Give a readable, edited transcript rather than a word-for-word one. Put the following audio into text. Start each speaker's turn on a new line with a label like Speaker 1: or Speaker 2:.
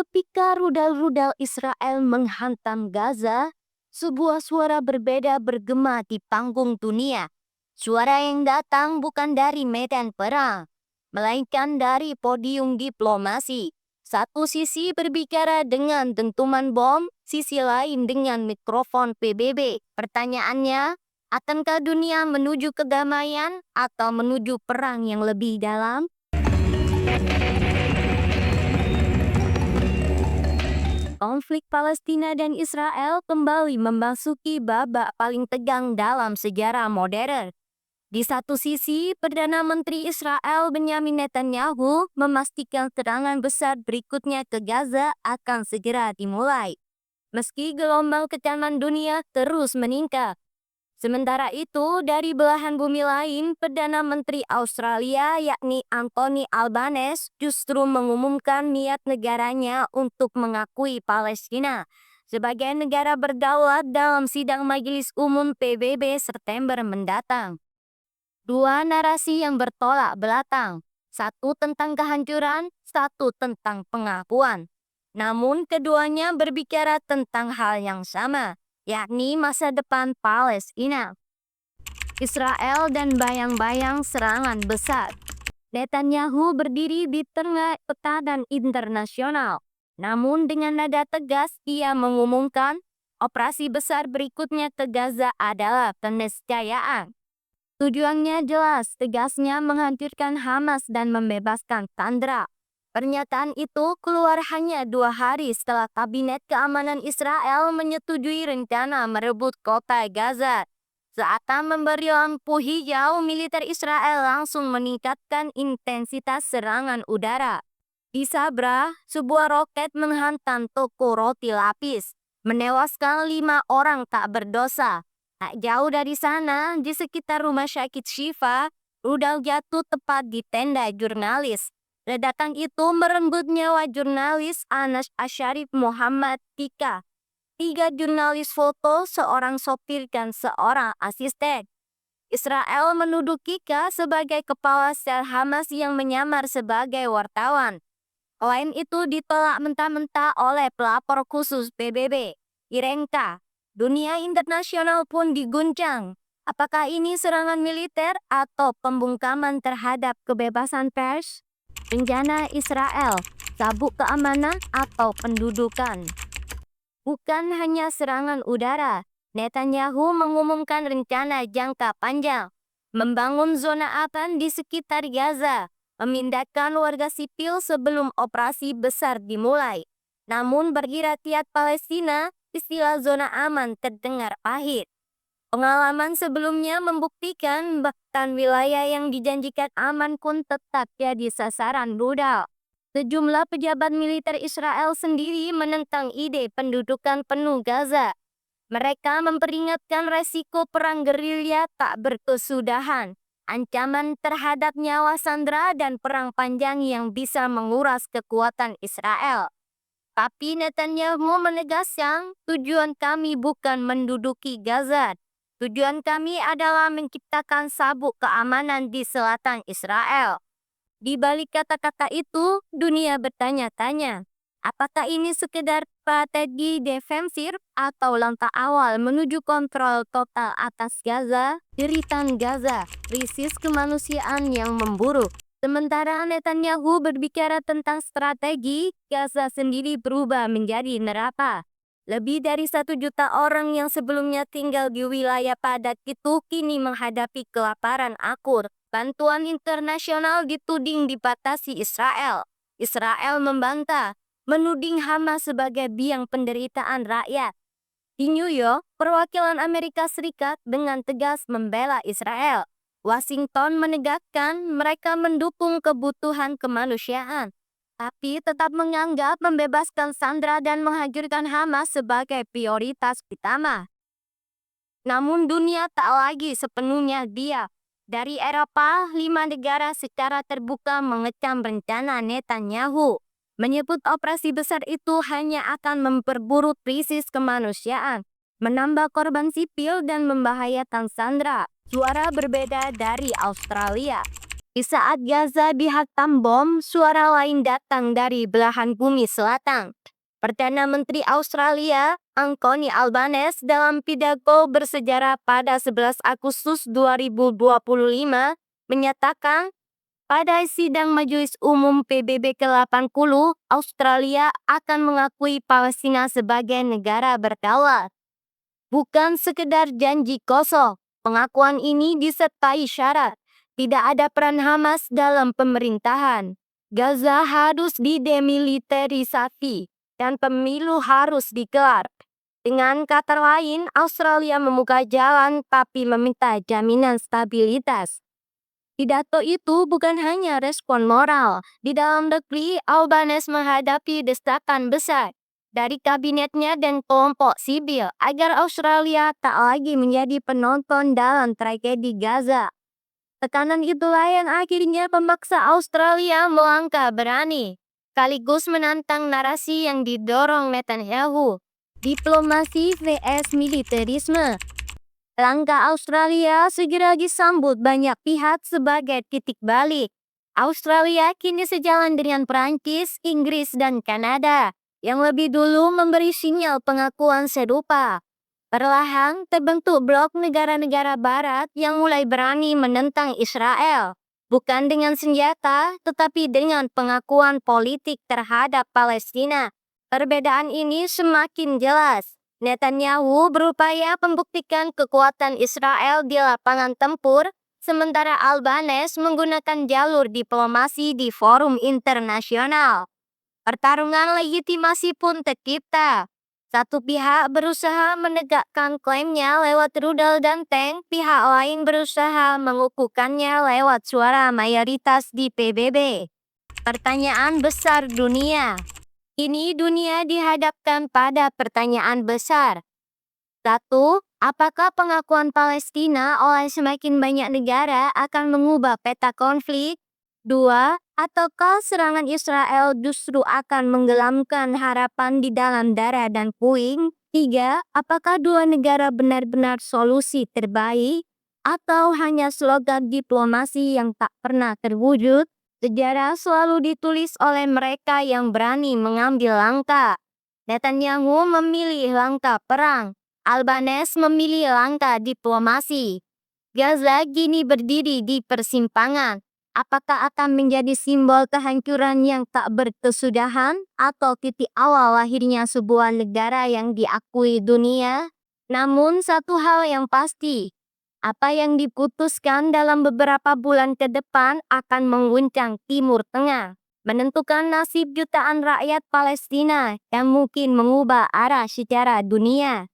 Speaker 1: Ketika rudal-rudal Israel menghantam Gaza, sebuah suara berbeda bergema di panggung dunia. Suara yang datang bukan dari medan perang, melainkan dari podium diplomasi. Satu sisi berbicara dengan dentuman bom, sisi lain dengan mikrofon PBB. Pertanyaannya, akankah dunia menuju kedamaian atau menuju perang yang lebih dalam? Konflik Palestina dan Israel kembali memasuki babak paling tegang dalam sejarah modern. Di satu sisi, Perdana Menteri Israel Benyamin Netanyahu memastikan serangan besar berikutnya ke Gaza akan segera dimulai, meski gelombang kecaman dunia terus meningkat. Sementara itu, dari belahan bumi lain, Perdana Menteri Australia yakni Anthony Albanese justru mengumumkan niat negaranya untuk mengakui Palestina sebagai negara berdaulat dalam sidang Majelis Umum PBB September mendatang. Dua narasi yang bertolak belakang, satu tentang kehancuran, satu tentang pengakuan. Namun keduanya berbicara tentang hal yang sama, yakni masa depan Palestina. Israel dan bayang-bayang serangan besar. Netanyahu berdiri di tengah tekanan internasional. Namun dengan nada tegas ia mengumumkan operasi besar berikutnya ke Gaza adalah keniscayaan. Tujuannya jelas, tegasnya menghancurkan Hamas dan membebaskan sandera. Pernyataan itu keluar hanya 2 hari setelah Kabinet Keamanan Israel menyetujui rencana merebut kota Gaza. Saat memberi lampu hijau, militer Israel langsung meningkatkan intensitas serangan udara. Di Sabra, sebuah roket menghantam toko roti lapis, menewaskan 5 orang tak berdosa. Tak jauh dari sana, di sekitar rumah sakit Syifa, rudal jatuh tepat di tenda jurnalis. Ledakan itu merenggut nyawa jurnalis Anas Asyarif Muhammad Tika. 3 jurnalis foto, seorang sopir dan seorang asisten. Israel menuduh Kika sebagai kepala sel Hamas yang menyamar sebagai wartawan. Klaim itu ditolak mentah-mentah oleh pelapor khusus PBB, Irenka. Dunia internasional pun diguncang. Apakah ini serangan militer atau pembungkaman terhadap kebebasan pers? Rencana Israel, sabuk keamanan atau pendudukan? Bukan hanya serangan udara, Netanyahu mengumumkan rencana jangka panjang, membangun zona aman di sekitar Gaza, memindahkan warga sipil sebelum operasi besar dimulai. Namun bagi rakyat Palestina, istilah zona aman terdengar pahit. Pengalaman sebelumnya membuktikan bahkan wilayah yang dijanjikan aman pun tetap jadi sasaran rudal. Sejumlah pejabat militer Israel sendiri menentang ide pendudukan penuh Gaza. Mereka memperingatkan resiko perang gerilya tak berkesudahan, ancaman terhadap nyawa sandera dan perang panjang yang bisa menguras kekuatan Israel. Tapi Netanyahu menegaskan, tujuan kami bukan menduduki Gaza. Tujuan kami adalah menciptakan sabuk keamanan di selatan Israel. Di balik kata-kata itu, dunia bertanya-tanya, apakah ini sekedar strategi defensif atau langkah awal menuju kontrol total atas Gaza? Deritan Gaza, krisis kemanusiaan yang memburuk. Sementara Netanyahu berbicara tentang strategi, Gaza sendiri berubah menjadi neraka. Lebih dari 1 juta orang yang sebelumnya tinggal di wilayah padat itu kini menghadapi kelaparan akur. Bantuan internasional dituding dibatasi Israel. Israel membantah, menuding Hamas sebagai biang penderitaan rakyat. Di New York, perwakilan Amerika Serikat dengan tegas membela Israel. Washington menegaskan mereka mendukung kebutuhan kemanusiaan, tapi tetap menganggap membebaskan sandera dan menghancurkan Hamas sebagai prioritas utama. Namun dunia tak lagi sepenuhnya diam. Dari Eropa, 5 negara secara terbuka mengecam rencana Netanyahu, menyebut operasi besar itu hanya akan memperburuk krisis kemanusiaan, menambah korban sipil dan membahayakan sandera. Suara berbeda dari Australia. Di saat Gaza dihantam bom, suara lain datang dari belahan bumi selatan. Perdana Menteri Australia, Anthony Albanese, dalam pidato bersejarah pada 11 Agustus 2025, menyatakan pada sidang Majelis Umum PBB ke-80, Australia akan mengakui Palestina sebagai negara berdaulat. Bukan sekedar janji kosong, pengakuan ini disertai syarat. Tidak ada peran Hamas dalam pemerintahan. Gaza harus didemilitarisasi dan pemilu harus digelar. Dengan kata lain, Australia membuka jalan tapi meminta jaminan stabilitas. Pidato itu bukan hanya respon moral. Di dalam negeri, Albanese menghadapi desakan besar dari kabinetnya dan kelompok sipil agar Australia tak lagi menjadi penonton dalam tragedi Gaza. Tekanan itulah yang akhirnya memaksa Australia melangkah berani, sekaligus menantang narasi yang didorong Netanyahu. Diplomasi vs militerisme. Langkah Australia segera disambut banyak pihak sebagai titik balik. Australia kini sejalan dengan Perancis, Inggris, dan Kanada, yang lebih dulu memberi sinyal pengakuan serupa. Perlahan terbentuk blok negara-negara barat yang mulai berani menentang Israel, bukan dengan senjata, tetapi dengan pengakuan politik terhadap Palestina. Perbedaan ini semakin jelas. Netanyahu berupaya membuktikan kekuatan Israel di lapangan tempur, sementara Albanese menggunakan jalur diplomasi di forum internasional. Pertarungan legitimasi pun tercipta. Satu pihak berusaha menegakkan klaimnya lewat rudal dan tank, pihak lain berusaha mengukuhkannya lewat suara mayoritas di PBB. Pertanyaan besar dunia. Kini dunia dihadapkan pada pertanyaan besar. 1. Apakah pengakuan Palestina oleh semakin banyak negara akan mengubah peta konflik? 2. Ataukah serangan Israel justru akan menggelamkan harapan di dalam darah dan puing? 3. Apakah dua negara benar-benar solusi terbaik? Atau hanya slogan diplomasi yang tak pernah terwujud? Sejarah selalu ditulis oleh mereka yang berani mengambil langkah. Netanyahu memilih langkah perang. Albanese memilih langkah diplomasi. Gaza kini berdiri di persimpangan. Apakah akan menjadi simbol kehancuran yang tak berkesudahan atau titik awal lahirnya sebuah negara yang diakui dunia? Namun satu hal yang pasti, apa yang diputuskan dalam beberapa bulan ke depan akan mengguncang Timur Tengah, menentukan nasib jutaan rakyat Palestina yang mungkin mengubah arah sejarah dunia.